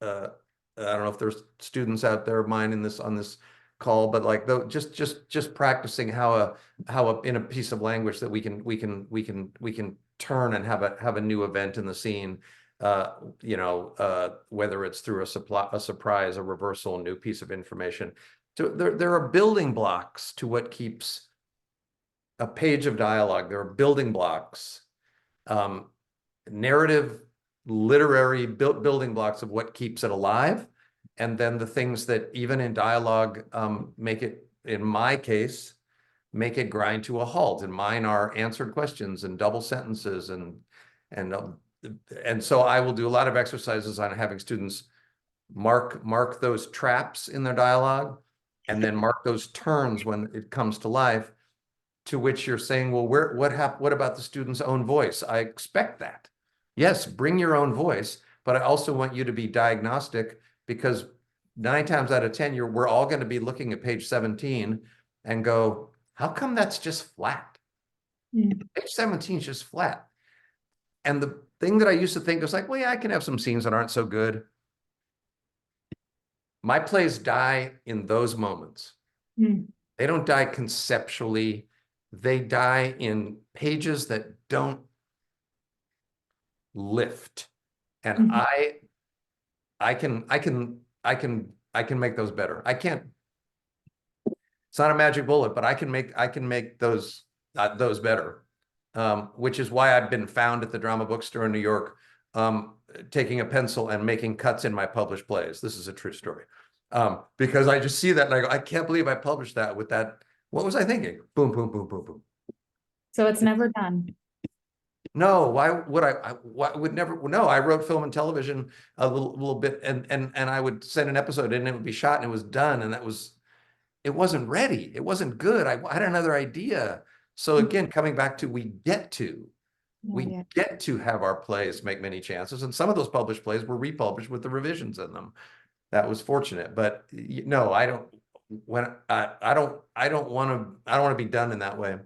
Speaker 2: I don't know if there's students out there of mine on this call, but like just practicing how in a piece of language that we can turn and have a new event in the scene. Whether it's through a surprise, a reversal, a new piece of information. So there are building blocks to what keeps a page of dialogue. There are building blocks, narrative, literary building blocks of what keeps it alive. And then the things that even in dialogue make it, in my case, make it grind to a halt. And mine are answered questions and double sentences and so I will do a lot of exercises on having students mark those traps in their dialogue, and then mark those turns when it comes to life, to which you're saying, well, what about the student's own voice? I expect that. Yes, bring your own voice, but I also want you to be diagnostic, because 9 times out of 10, we're all going to be looking at page 17 and go, how come that's just flat? Page 17 is just flat. And the thing that I used to think was like, well, yeah, I can have some scenes that aren't so good. My plays die in those moments. They don't die conceptually. They die in pages that don't lift. And I can make those better. I can't, it's not a magic bullet, but I can make those better. Which is why I've been found at the drama bookstore in New York, taking a pencil and making cuts in my published plays. This is a true story. Because I just see that and I go, I can't believe I published that with that. What was I thinking? Boom, boom, boom, boom, boom.
Speaker 1: So it's never done.
Speaker 2: No, why would I would never, no, I wrote film and television a little bit, and I would send an episode in and it would be shot and it was done, and it wasn't ready. It wasn't good. I had another idea. So again, coming back to we get to have our plays make many chances, and some of those published plays were republished with the revisions in them. That was fortunate, but no, I don't want to be done in that way.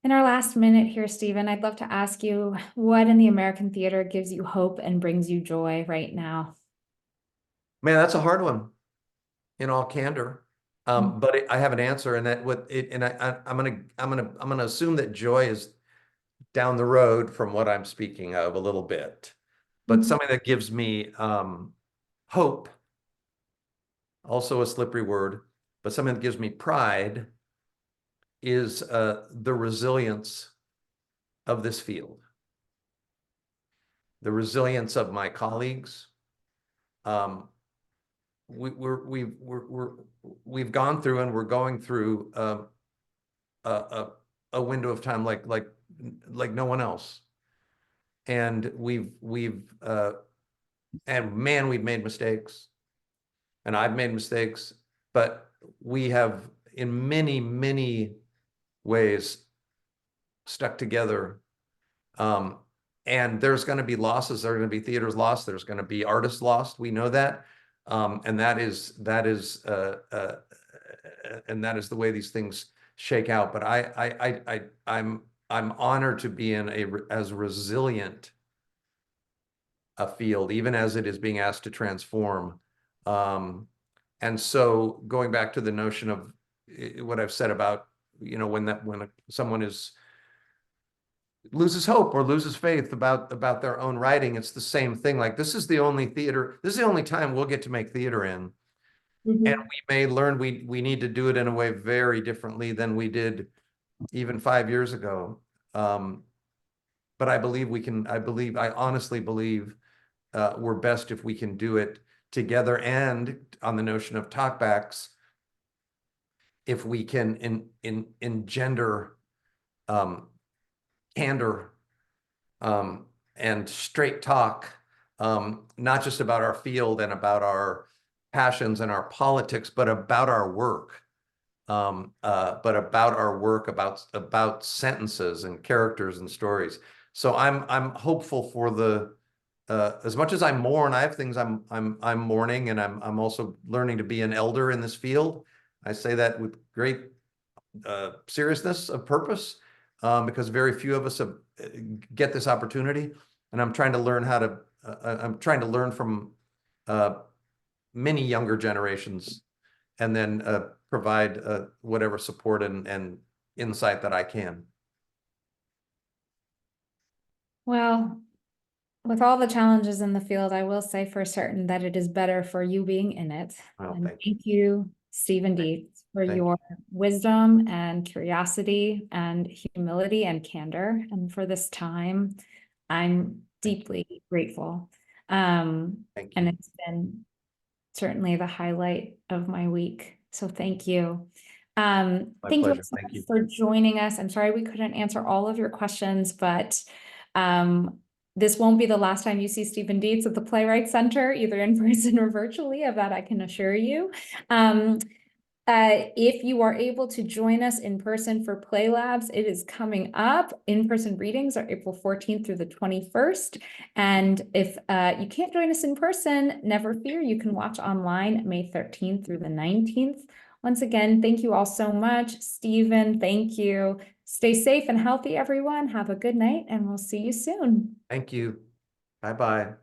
Speaker 1: In our last minute here, Stephen, I'd love to ask you, what in the American theater gives you hope and brings you joy right now?
Speaker 2: Man, that's a hard one, in all candor. But I have an answer, and I'm gonna assume that joy is down the road from what I'm speaking of a little bit, but something that gives me hope, also a slippery word, but something that gives me pride, is the resilience of this field, the resilience of my colleagues. We've gone through and we're going through a window of time like no one else, and and man, we've made mistakes, and I've made mistakes, but we have in many ways stuck together. And there's going to be losses. There are going to be theaters lost. There's going to be artists lost. We know that. And that is the way these things shake out. But I'm honored to be in as resilient a field, even as it is being asked to transform. And so going back to the notion of what I've said about, when someone loses hope or loses faith about their own writing, it's the same thing. Like, this is the only time we'll get to make theater in
Speaker 1: Mhm.
Speaker 2: And we may learn we need to do it in a way very differently than we did even 5 years ago. But I believe we can, I honestly believe we're best if we can do it together. And on the notion of talkbacks, if we can engender candor and straight talk, not just about our field and about our passions and our politics, but about our work. About sentences and characters and stories. So I'm hopeful for the as much as I mourn, I have things I'm mourning, and I'm also learning to be an elder in this field. I say that with great seriousness of purpose, because very few of us get this opportunity, and I'm trying to learn how to. I'm trying to learn from many younger generations, and then provide whatever support and insight that I can.
Speaker 1: Well, with all the challenges in the field, I will say for certain that it is better for you being in it.
Speaker 2: Well,
Speaker 1: And
Speaker 2: thank you.
Speaker 1: thank you, Stephen Dietz, for
Speaker 2: Thank
Speaker 1: your wisdom and curiosity and humility and candor. And for this time, I'm deeply grateful.
Speaker 2: Thank you.
Speaker 1: And it's been certainly the highlight of my week. So thank you.
Speaker 2: My
Speaker 1: Thank you
Speaker 2: pleasure.
Speaker 1: so
Speaker 2: Thank
Speaker 1: much
Speaker 2: you.
Speaker 1: for joining us. I'm sorry we couldn't answer all of your questions, but this won't be the last time you see Stephen Dietz at the Playwrights Center, either in person or virtually, of that I can assure you. If you are able to join us in person for Play Labs, it is coming up. In-person readings are April 14th through the 21st. And if you can't join us in person, never fear, you can watch online May 13th through the 19th. Once again, thank you all so much. Stephen, thank you. Stay safe and healthy, everyone. Have a good night, and we'll see you soon.
Speaker 2: Thank you. Bye-bye.